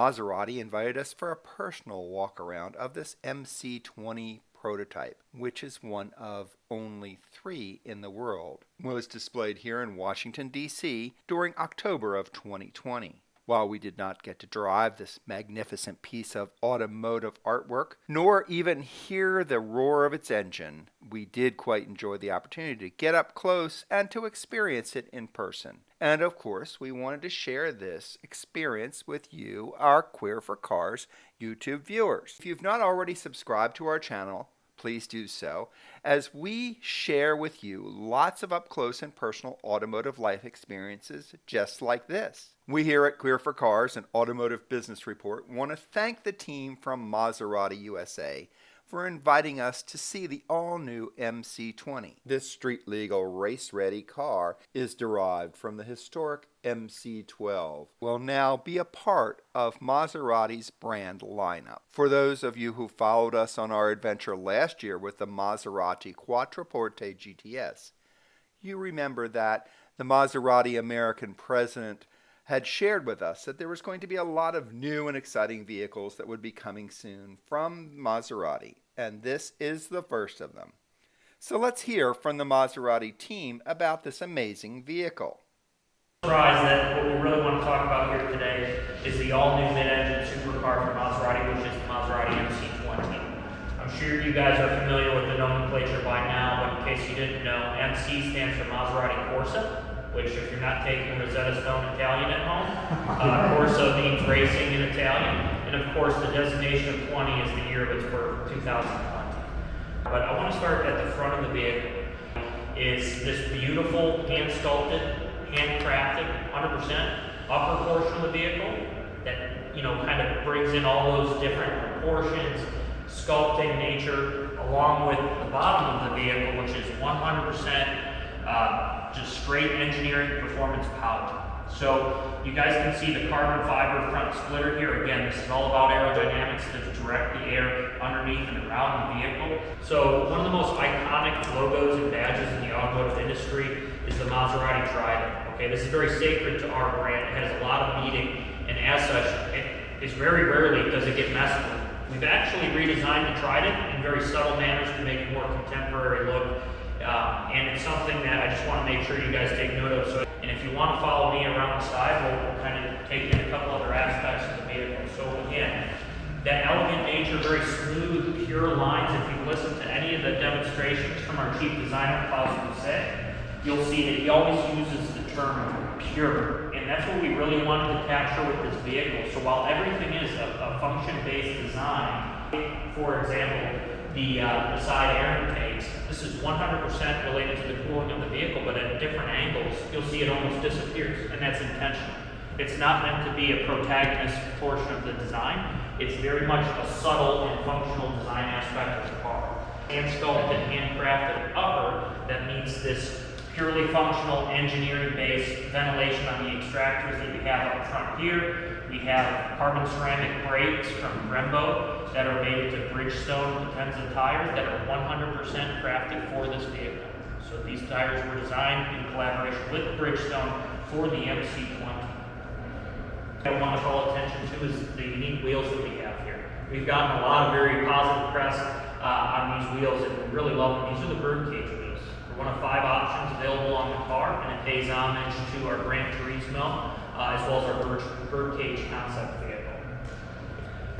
Maserati invited us for a personal walk-around of this MC20 prototype, which is one of only 3 in the world. It was displayed here in Washington, D.C. during October of 2020. While we did not get to drive this magnificent piece of automotive artwork, nor even hear the roar of its engine, we did quite enjoy the opportunity to get up close and to experience it in person. And of course, we wanted to share this experience with you, our Queer4Cars YouTube viewers. If you've not already subscribed to our channel, please do so, as we share with you lots of up-close and personal automotive life experiences just like this. We here at Queer4Cars, an automotive business report, want to thank the team from Maserati USA for inviting us to see the all-new MC20. This street-legal, race-ready car is derived from the historic MC12, will now be a part of Maserati's brand lineup. For those of you who followed us on our adventure last year with the Maserati Quattroporte GTS, you remember that the Maserati American president had shared with us that there was going to be a lot of new and exciting vehicles that would be coming soon from Maserati, and this is the first of them. So let's hear from the Maserati team about this amazing vehicle. Surprise that what we really want to talk about here today is the all-new mid-engine supercar from Maserati, which is the Maserati MC20. I'm sure you guys are familiar with the nomenclature by now, but in case you didn't know, MC stands for Maserati Corsa, which if you're not taking Rosetta Stone Italian at home, Corsa means racing in Italian, and of course the designation of 20 is the year of its birth, 2020. But I want to start at the front of the vehicle. Is this beautiful, hand-sculpted, handcrafted, 100% upper portion of the vehicle that, kind of brings in all those different proportions, sculpting nature, along with the bottom of the vehicle, which is 100% just straight engineering performance power. So you guys can see the carbon fiber front splitter here. Again, this is all about aerodynamics to direct the air underneath and around the vehicle. So one of the most iconic logos and badges in the automotive industry is the Maserati Trident. Okay, this is very sacred to our brand. It has a lot of meaning, and as such, it's very rarely does it get messed with. We've actually redesigned the Trident in very subtle manners to make it more contemporary look. And it's something that I just want to make sure you guys take note of. So, and if you want to follow me around the side, we'll kind of take in a couple other aspects of the vehicle. So again, that elegant nature, very smooth, pure lines. If you listen to any of the demonstrations from our chief designer, Klaus Doucet, you'll see that he always uses the term pure. And that's what we really wanted to capture with this vehicle. So while everything is a function-based design, for example, the side air intakes, this is 100% related to the cooling of the vehicle, but at different angles, you'll see it almost disappears, and that's intentional. It's not meant to be a protagonist portion of the design. It's very much a subtle and functional design aspect of the car. Hand-sculpted, handcrafted upper that meets this purely functional engineering-based ventilation on the extractors that we have up front here. We have carbon ceramic brakes from Brembo that are made into Bridgestone Potenza tires that are 100% crafted for this vehicle. So these tires were designed in collaboration with Bridgestone for the MC20. I want to call attention to is the unique wheels that we have here. We've gotten a lot of very positive press on these wheels, and we really love them. These are the birdcage wheels. They're one of 5 options available on the car, and it pays homage to our Gran Turismo as well as our birdcage concept vehicle.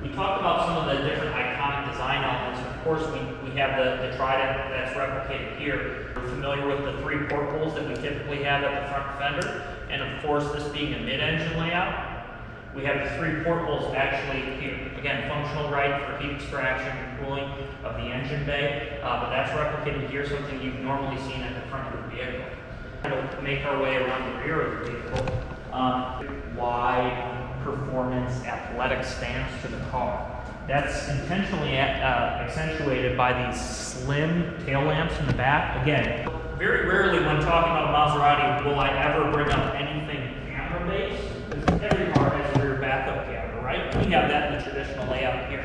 We talked about some of the different iconic design elements. Of course, we have the Trident that's replicated here. We're familiar with the 3 portholes that we typically have at the front fender, and of course, this being a mid-engine layout, we have the 3 portholes actually here. Again, functional right for heat extraction and cooling of the engine bay, but that's replicated here, something you've normally seen at the front of the vehicle. We'll make our way around the rear of the vehicle. Wide performance athletic stance to the car. That's intentionally accentuated by these slim tail lamps in the back. Again, very rarely when talking about Maserati will I ever bring up anything camera-based, because every car has a rear backup camera, right? We have that in the traditional layout here.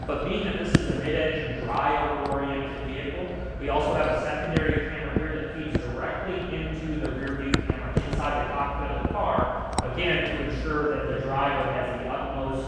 But being that this is a mid-engine drive-oriented vehicle, we also have a secondary camera here that feeds directly into the rear view camera inside the cockpit of the car, again, to ensure that the driver has the utmost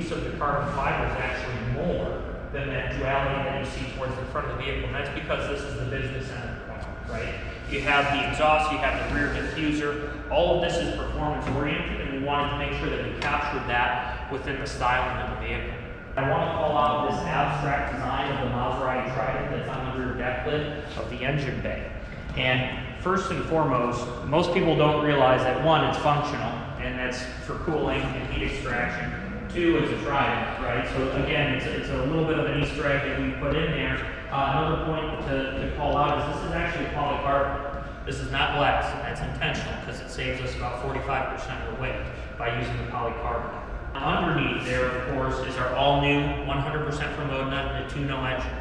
use of the carbon fiber is actually more than that duality that you see towards the front of the vehicle. And that's because this is the business end of the car, right? You have the exhaust, you have the rear diffuser. All of this is performance oriented, and we wanted to make sure that we captured that within the styling of the vehicle. I want to call out this abstract design of the Maserati Trident that's on the rear deck lid of the engine bay. And first and foremost, most people don't realize that one, it's functional, and that's for cooling and heat extraction. Two, it's a trident, right? So again, it's a little bit of an Easter egg that we put in there. Another point to call out is this is actually polycarbonate. This is not glass, and that's intentional because it saves us about 45% of the weight by using the polycarbonate. Underneath there, of course, is our all-new 100% from Modena Nettuno engine.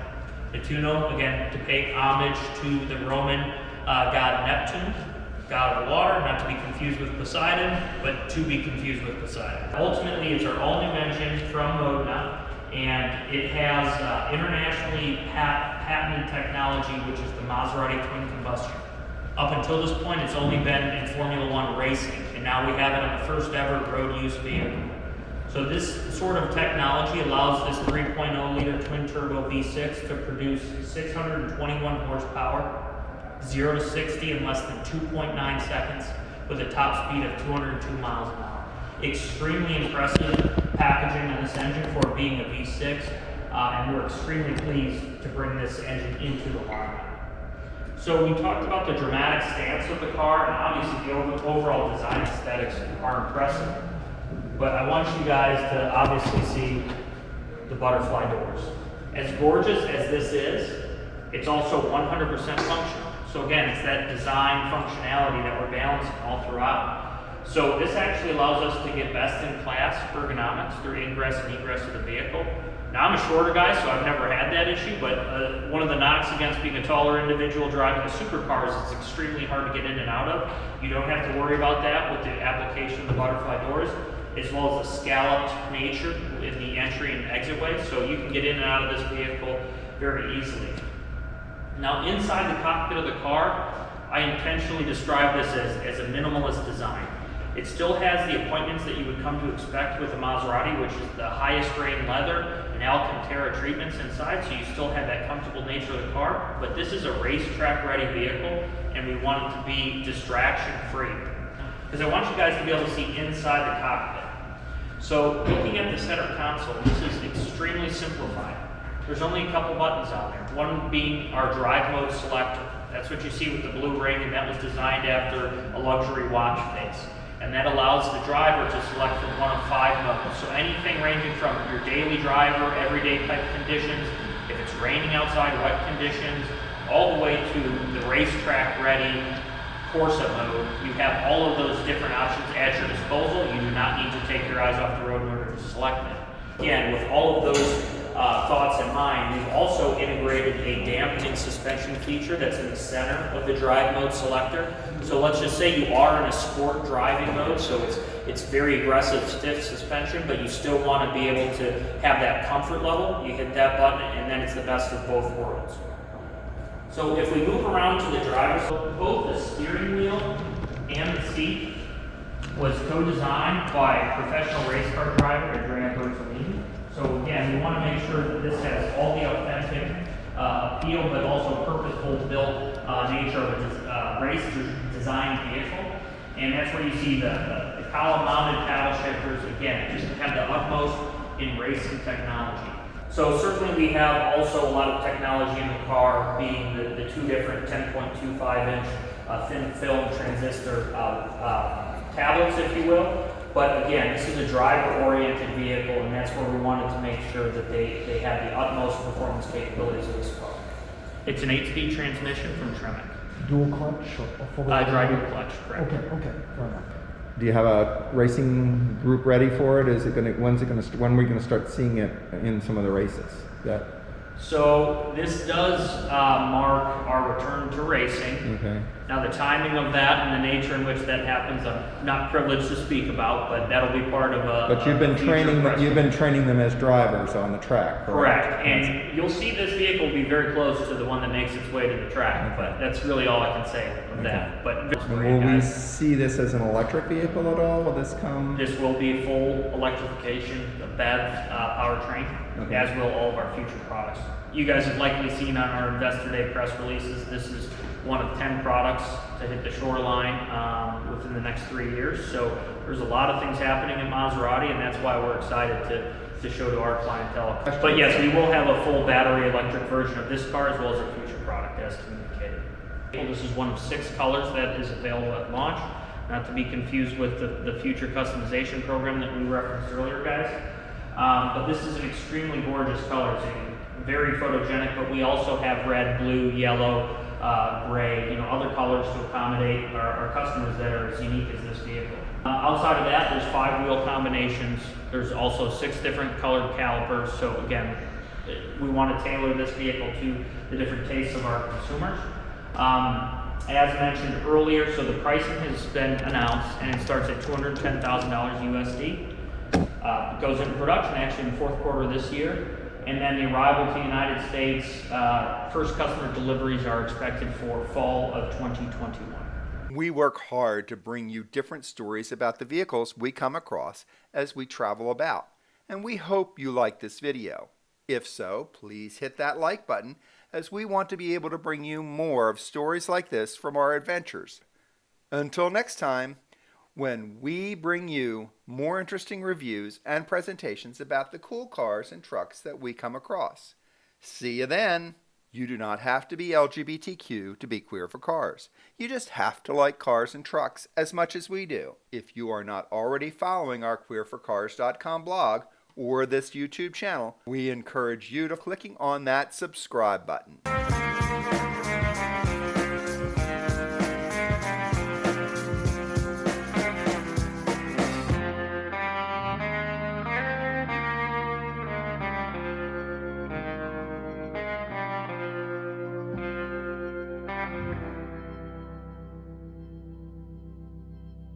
Nettuno, again, to pay homage to the Roman god Neptune, god of the water, not to be confused with Poseidon, but to be confused with Poseidon. Ultimately, it's our all-new engine from Modena, and it has internationally patented technology, which is the Maserati twin combustion. Up until this point, it's only been in Formula One racing, and now we have it on the first ever road use vehicle. So this sort of technology allows this 3.0 liter twin turbo V6 to produce 621 horsepower, 0 to 60 in less than 2.9 seconds with a top speed of 202 miles an hour. Extremely impressive packaging on this engine for being a V6, and we're extremely pleased to bring this engine into the line. So we talked about the dramatic stance of the car, and obviously the overall design aesthetics are impressive. But I want you guys to obviously see the butterfly doors. As gorgeous as this is, it's also 100% functional. So again, it's that design functionality that we're balancing all throughout. So this actually allows us to get best-in-class ergonomics through ingress and egress of the vehicle. Now, I'm a shorter guy, so I've never had that issue, but one of the knocks against being a taller individual driving a supercar is it's extremely hard to get in and out of. You don't have to worry about that with the application of the butterfly doors, as well as the scalloped nature in the entry and exit way, so you can get in and out of this vehicle very easily. Now, inside the cockpit of the car, I intentionally describe this as a minimalist design. It still has the appointments that you would come to expect with a Maserati, which is the highest grain leather and Alcantara treatments inside, so you still have that comfortable nature of the car, but this is a racetrack ready vehicle, and we want it to be distraction free. Because I want you guys to be able to see inside the cockpit. So looking at the center console, this is extremely simplified. There's only a couple buttons on there, one being our drive mode selector. That's what you see with the blue ring, and that was designed after a luxury watch face. And that allows the driver to select from one of 5 modes. So anything ranging from your daily driver, everyday type conditions, if it's raining outside, wet conditions, all the way to the racetrack ready Corsa mode. You have all of those different options at your disposal. You do not need to take your eyes off the road in order to select them. Again, with all of those thoughts in mind, we've also integrated a dampening suspension feature that's in the center of the drive mode selector. So let's just say you are in a sport driving mode, so it's very aggressive, stiff suspension, but you still want to be able to have that comfort level. You hit that button, and then it's the best of both worlds. So if we move around to the driver, so both the steering wheel and the seat was co-designed by professional race car driver Andrea Bertolini. So again, we want to make sure that this has all the authentic appeal, but also purposeful built nature of a race designed vehicle. And that's where you see the column-mounted paddle shifters. Again, just have the utmost in racing technology. So certainly we have also a lot of technology in the car, being the 2 different 10.25-inch thin film transistor tablets, if you will. But again, this is a driver-oriented vehicle, and that's where we wanted to make sure that they have the utmost performance capabilities of this car. It's an 8-speed transmission from Tremec. Dual clutch or Dual clutch, correct. Okay, fair enough. Do you have a racing group ready for it? Is it going to? When are we going to start seeing it in some of the races? So this does mark our return to racing. Okay. Now the timing of that and the nature in which that happens, I'm not privileged to speak about, but that'll be part of a. But you've been training them as drivers on the track. Correct. And you'll see this vehicle be very close to the one that makes its way to the track. Okay. But that's really all I can say of that. But for And you will we guys. see this as an electric vehicle at all? Will this come? This will be full electrification, the BEV powertrain, Okay. as will all of our future products. You guys have likely seen on our Investor Day press releases, this is one of 10 products to hit the shoreline within the next 3 years. So there's a lot of things happening at Maserati, and that's why we're excited to show to our clientele. But yes, we will have a full battery electric version of this car as well as a future product as communicated. This is one of 6 colors that is available at launch, not to be confused with the future customization program that we referenced earlier, guys. But this is an extremely gorgeous color. It's very photogenic, but we also have red, blue, yellow, gray, other colors to accommodate our customers that are as unique as this vehicle. Outside of that, there's 5 wheel combinations. There's also 6 different colored calipers. So again, we want to tailor this vehicle to the different tastes of our consumers. As mentioned earlier, so the pricing has been announced, and it starts at $210,000 USD. It goes into production actually in the 4th quarter of this year. And then the arrival to the United States, first customer deliveries are expected for fall of 2021. We work hard to bring you different stories about the vehicles we come across as we travel about, and we hope you like this video. If so, please hit that like button, as we want to be able to bring you more of stories like this from our adventures. Until next time, when we bring you more interesting reviews and presentations about the cool cars and trucks that we come across. See you then! You do not have to be LGBTQ to be queer for cars. You just have to like cars and trucks as much as we do. If you are not already following our Queer4Cars.com blog or this YouTube channel, we encourage you to clicking on that subscribe button.